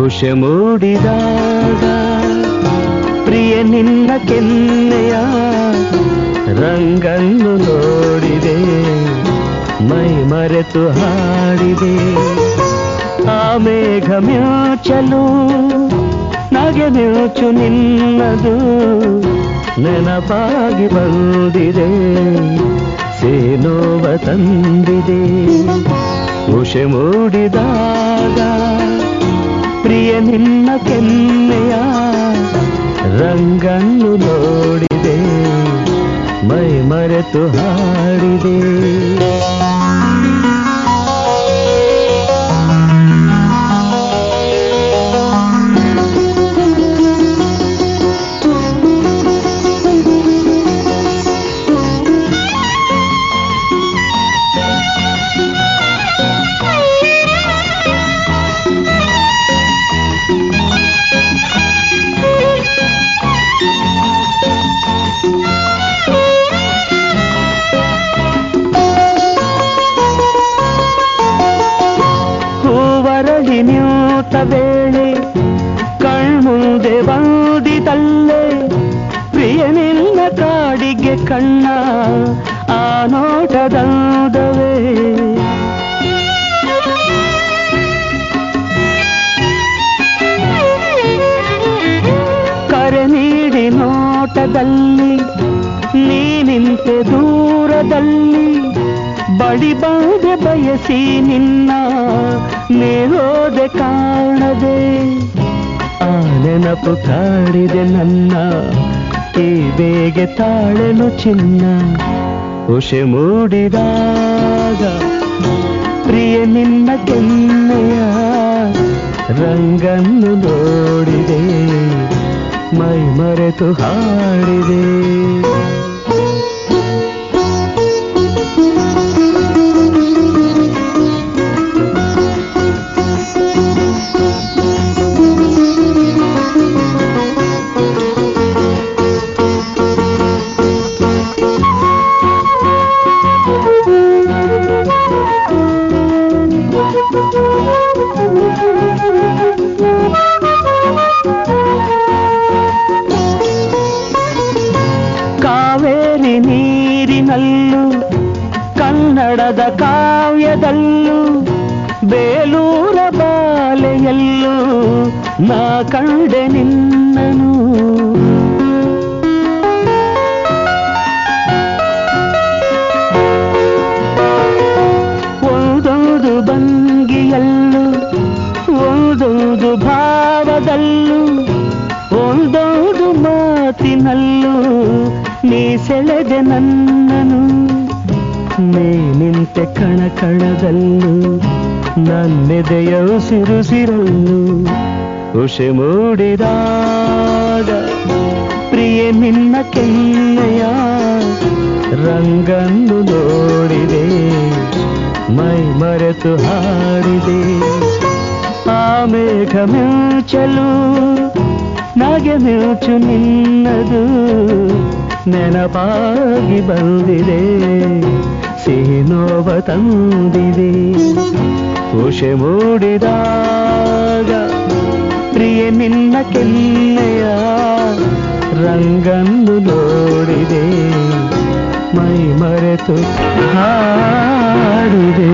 ಉಷೆ ಮೂಡಿದಾಗ ಪ್ರಿಯ ನಿನ್ನ ಕೆನ್ನೆಯ ರಂಗನ್ನು ನೋಡಿದೆ, ಮೈ ಮರೆತು ಹಾಡಿದೆ. ಆ ಮೇಘ ಮ್ಯೂಚಲು ನಗೆ ಮ್ಯೂಚು ನಿನ್ನದು ನೆನಪಾಗಿ ಬಂದಿದೆ, ಸೇನೋವ ತಂದಿದೆ. ಉಷೆ ಮೂಡಿದಾಗ ಪ್ರಿಯ ನಿನ್ನ ಕೆನ್ನೆಯ ರಂಗನ್ನು ನೋಡಿದೆ, ಮೈ ಮರೆತು ಹಾಡಿದೆ. ನ್ಯೂತ ವೇಳೆ ಕಣ್ಮುಂದೆ ಬಂದಿತಲ್ಲೇ ಪ್ರಿಯ ನಿನ್ನ ಕಾಡಿಗೆ ಕಣ್ಣ ಆ ನೋಟದಂದವೇ. ಕರೆ ನೀಡಿ ನೋಟದಲ್ಲಿ ನೀ ನಿಂತೆ ದೂರದಲ್ಲಿ, ಬಡಿ ಬಾದೆ ಬಯಸಿ ನಿನ್ನ ನೀರೋದೆ ಕಾಣದೆ. ಆ ನೆನಪು ಕಾಡಿದೆ ನನ್ನ ಈ ಬೇಗೆ ತಾಳೆನು ಚಿನ್ನ. ಉಷೆ ಮೂಡಿದಾಗ ಪ್ರಿಯ ನಿನ್ನ ಕೆನ್ನೆಯ ರಂಗನ್ನು ನೋಡಿದೆ, ಮೈ ಮರೆತು ಹಾಡಿದೆ. ಕಾವೇರಿ ನೀರಿನಲ್ಲೂ ಕನ್ನಡದ ಕಾವ್ಯದಲ್ಲೂ ಬೇಲೂರ ಬಾಲೆಯಲ್ಲೂ ನಾ ಕಂಡೆ ನಿನ್ನನು. ಒಂದೊಂದು ಭಂಗಿಯಲ್ಲೂ ಒಂದೊಂದು ಭಾವದಲ್ಲೂ ಒಂದೊಂದು ಮಾತಿನಲ್ಲೂ ನೀ ಸೆಳೆದೆ ನನ್ನನು. ನೀ ನಿಂತೆ ಕಣ ಕಣದಲ್ಲೂ ನನ್ನೆದೆಯ ಉಸಿರುಸಿರಲ್ಲೂ. ಉಷೆ ಮೂಡಿದಾಗ ಪ್ರಿಯ ನಿನ್ನ ಕೆನ್ನೆಯ ರಂಗನ್ನು ನೋಡಿದೆ, ಮೈ ಮರೆತು ಹಾಡಿದೆ. ಆ ಮೇಘ ಮ್ಯೂಚಲು ನಗೆ ಮ್ಯೂಚು ನಿನ್ನದು ನೆನಪಾಗಿ ಬಂದಿದೆ, ಸಿಹಿ ನೋವ ತಂದಿದೆ. ಉಷೆ ಮೂಡಿದಾಗ ಪ್ರಿಯ ನಿನ್ನ ಕೆನ್ನೆಯ ರಂಗನ್ನು ನೋಡಿದೆ, ಮೈ ಮರೆತು ಹಾಡಿದೆ.